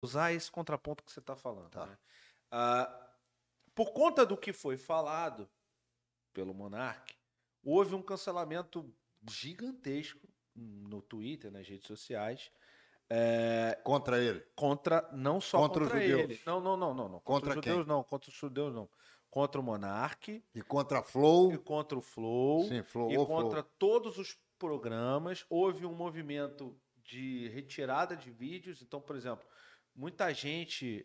usar esse contraponto que você está falando. Tá. Né? Por conta do que foi falado pelo Monark, houve um cancelamento gigantesco no Twitter, nas redes sociais. Contra ele? Não só contra contra os judeus. ele. Não. Contra os judeus, quem? não. Contra os judeus, não. Contra o Monark. E contra a Flow. E contra o Flow. Sim, Flow. E contra todos os programas. Houve um movimento de retirada de vídeos. Então, por exemplo, muita gente,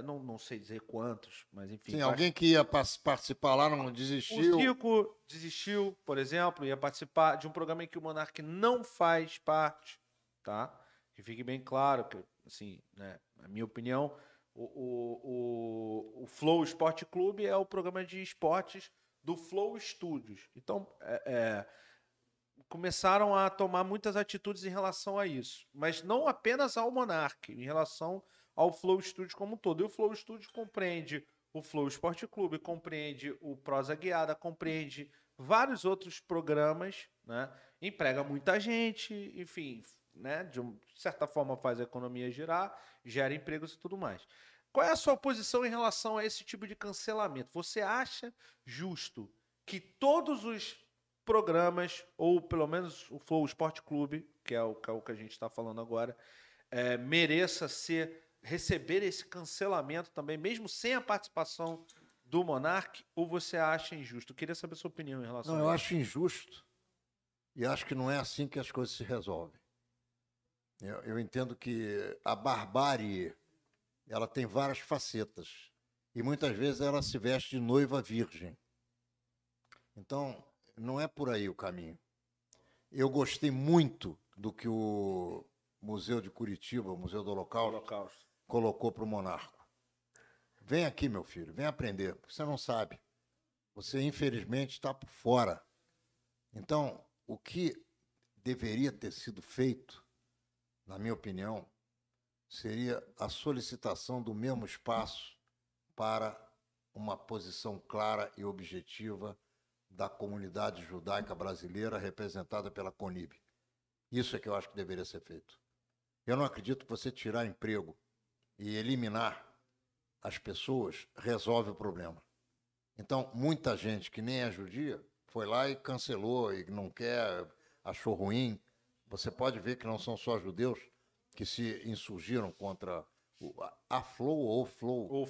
não sei dizer quantos, mas enfim. Sim, alguém que ia participar lá não desistiu. O Zico desistiu, por exemplo, ia participar de um programa em que o Monark não faz parte, tá? Que fique bem claro que, assim, né, na minha opinião, o Flow Esporte Clube é o programa de esportes do Flow Studios. Então, começaram a tomar muitas atitudes em relação a isso, mas não apenas ao Monark, em relação ao Flow Studios como um todo. E o Flow Studios compreende o Flow Esporte Clube, compreende o Prosa Guiada, compreende vários outros programas, né? Emprega muita gente, enfim, né? De certa forma faz a economia girar, gera empregos e tudo mais. Qual é a sua posição em relação a esse tipo de cancelamento? Você acha justo que todos os programas, ou pelo menos o Flow Esporte Clube, que é o que a gente está falando agora, mereça receber esse cancelamento também, mesmo sem a participação do Monark, ou você acha injusto? Eu queria saber a sua opinião em relação a isso. Eu acho injusto e acho que não é assim que as coisas se resolvem. Eu entendo que a barbárie ela tem várias facetas e muitas vezes ela se veste de noiva virgem. Então, não é por aí o caminho. Eu gostei muito do que o Museu de Curitiba, o Museu do Holocausto, colocou para o Monarco. Vem aqui, meu filho, vem aprender, porque você não sabe. Você, infelizmente, está por fora. Então, o que deveria ter sido feito, na minha opinião, seria a solicitação do mesmo espaço para uma posição clara e objetiva da comunidade judaica brasileira representada pela CONIB. Isso é que eu acho que deveria ser feito. Eu não acredito que você tirar emprego e eliminar as pessoas resolve o problema. Então, muita gente que nem é judia foi lá e cancelou e não quer, achou ruim. Você pode ver que não são só judeus que se insurgiram contra a Flow ou Flow. O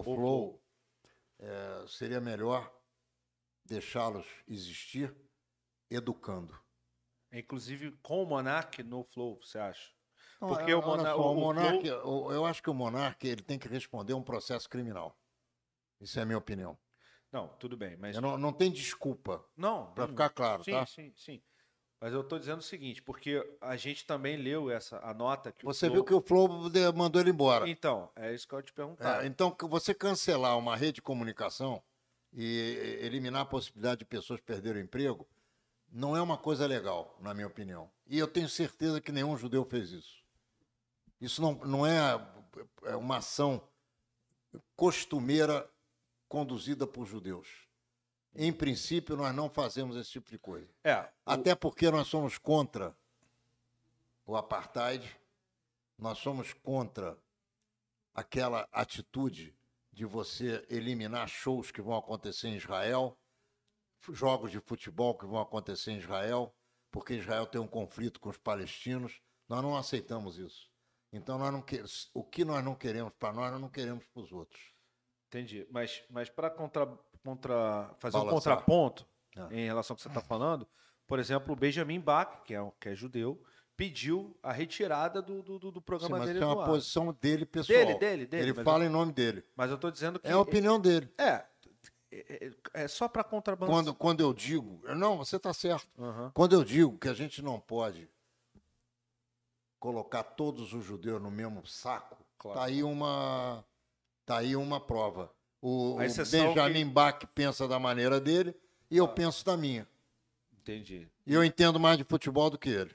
Flow. Seria melhor deixá-los existir educando. Inclusive com o Monark no Flow, você acha? Porque o Monark, eu acho que o Monark ele tem que responder a um processo criminal. Isso é a minha opinião. Não, tudo bem, mas não tem desculpa. Não, para ficar claro, sim, tá? Sim. Mas eu estou dizendo o seguinte, porque a gente também leu a nota que você viu que o Flow mandou ele embora. Então, é isso que eu ia te perguntar. Então, você cancelar uma rede de comunicação e eliminar a possibilidade de pessoas perderem o emprego não é uma coisa legal, na minha opinião. E eu tenho certeza que nenhum judeu fez isso. Isso não é uma ação costumeira conduzida por judeus. Em princípio, nós não fazemos esse tipo de coisa. Até porque nós somos contra o apartheid, nós somos contra aquela atitude de você eliminar shows que vão acontecer em Israel, jogos de futebol que vão acontecer em Israel, porque Israel tem um conflito com os palestinos. Nós não aceitamos isso. Então, o que nós não queremos para nós não queremos para os outros. Entendi. Mas para fazer um contraponto em relação ao que você está falando, por exemplo, o Benjamin Bach, que é judeu, pediu a retirada do programa dele. Mas é uma posição dele pessoal. Dele. Ele fala em nome dele. Mas eu estou dizendo que... É a opinião dele. É só para contrabalançar. Quando eu digo... Não, você está certo. Uhum. Quando eu digo que a gente não pode colocar todos os judeus no mesmo saco, claro. Tá aí uma prova. O Benjamin Bach pensa da maneira dele e eu penso da minha. Entendi. E eu entendo mais de futebol do que ele.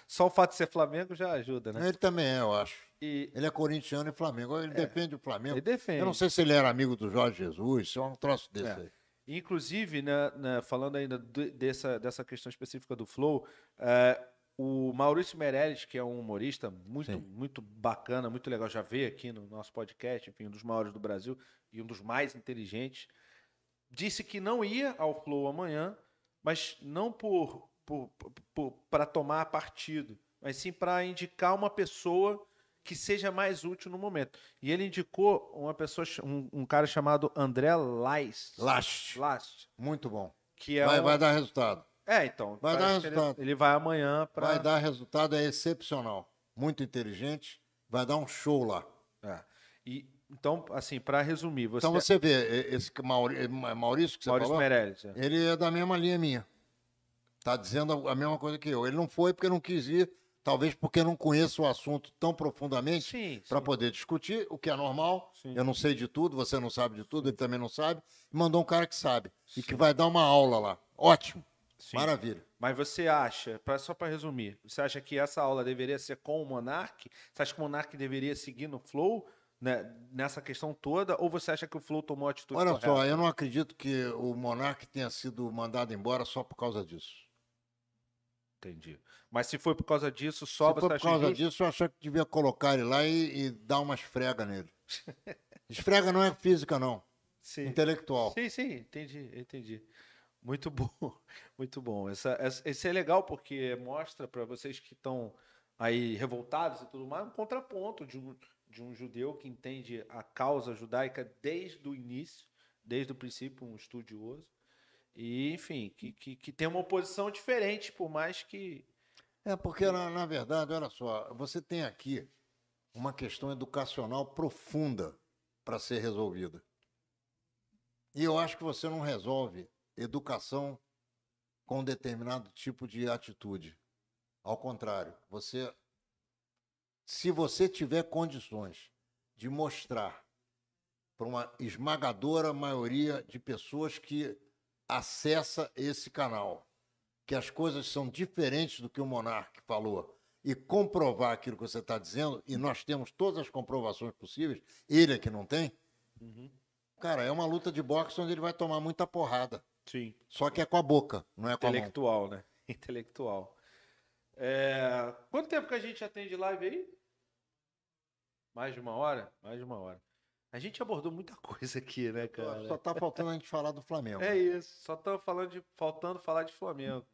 Só o fato de ser Flamengo já ajuda, né? Ele também é, eu acho. Ele é corintiano e Flamengo. Ele defende o Flamengo. Ele defende. Eu não sei se ele era amigo do Jorge Jesus, se é um troço desse aí. Inclusive, falando ainda dessa questão específica do Flow, O Maurício Meirelles, que é um humorista muito, Sim. muito bacana, muito legal, já veio aqui no nosso podcast, enfim, um dos maiores do Brasil e um dos mais inteligentes, disse que não ia ao Flow amanhã, mas não para tomar partido, mas sim para indicar uma pessoa que seja mais útil no momento. E ele indicou uma pessoa, um cara chamado André Last. Last, Muito bom. que é Vai dar resultado. então, Vai dar parece que resultado. ele vai amanhã para... Vai dar resultado, é excepcional. Muito inteligente, vai dar um show lá. E, então, assim, para resumir... Então você vê, esse Maurício que você falou, Meirelles, ele é da mesma linha minha. Está dizendo a mesma coisa que eu. Ele não foi porque não quis ir, talvez porque não conheça o assunto tão profundamente para poder discutir, o que é normal. Sim. Eu não sei de tudo, você não sabe de tudo, ele também não sabe. E mandou um cara que sabe e que vai dar uma aula lá. Ótimo. Sim. Maravilha. Mas você acha, só para resumir, você acha que essa aula deveria ser com o Monark? Você acha que o Monark deveria seguir no Flow, né, nessa questão toda? Ou você acha que o Flow tomou a atitude correta? Olha só, eu não acredito que o Monark tenha sido mandado embora só por causa disso. Entendi. Mas se foi por causa disso, só você acha justo? Se for por causa disso, eu acho que devia colocar ele lá e dar uma esfrega nele. Esfrega não é física, não. Sim. Intelectual. Sim, entendi. Muito bom, muito bom. Esse é legal porque mostra para vocês que estão aí revoltados e tudo mais, um contraponto de um judeu que entende a causa judaica desde o início, desde o princípio, um estudioso. E, enfim, que tem uma oposição diferente, por mais que... porque, na verdade, olha só, você tem aqui uma questão educacional profunda para ser resolvida. E eu acho que você não resolve educação com determinado tipo de atitude. Ao contrário, se você tiver condições de mostrar para uma esmagadora maioria de pessoas que acessa esse canal, que as coisas são diferentes do que o Monark falou, e comprovar aquilo que você está dizendo, e nós temos todas as comprovações possíveis, ele é que não tem, cara, é uma luta de boxe onde ele vai tomar muita porrada. Sim. Só que é com a boca, não é com a mão. Intelectual, né? Intelectual. Quanto tempo que a gente atende live aí? Mais de uma hora? Mais de uma hora. A gente abordou muita coisa aqui, né, cara? Só tá faltando a gente falar do Flamengo. É isso. Só tá faltando falar de Flamengo.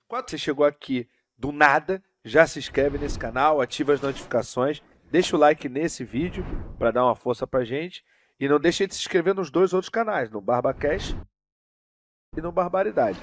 Quando você chegou aqui do nada, já se inscreve nesse canal, ativa as notificações, deixa o like nesse vídeo para dar uma força pra gente e não deixe de se inscrever nos 2 outros canais, no BarbaCast e no Barbaridade.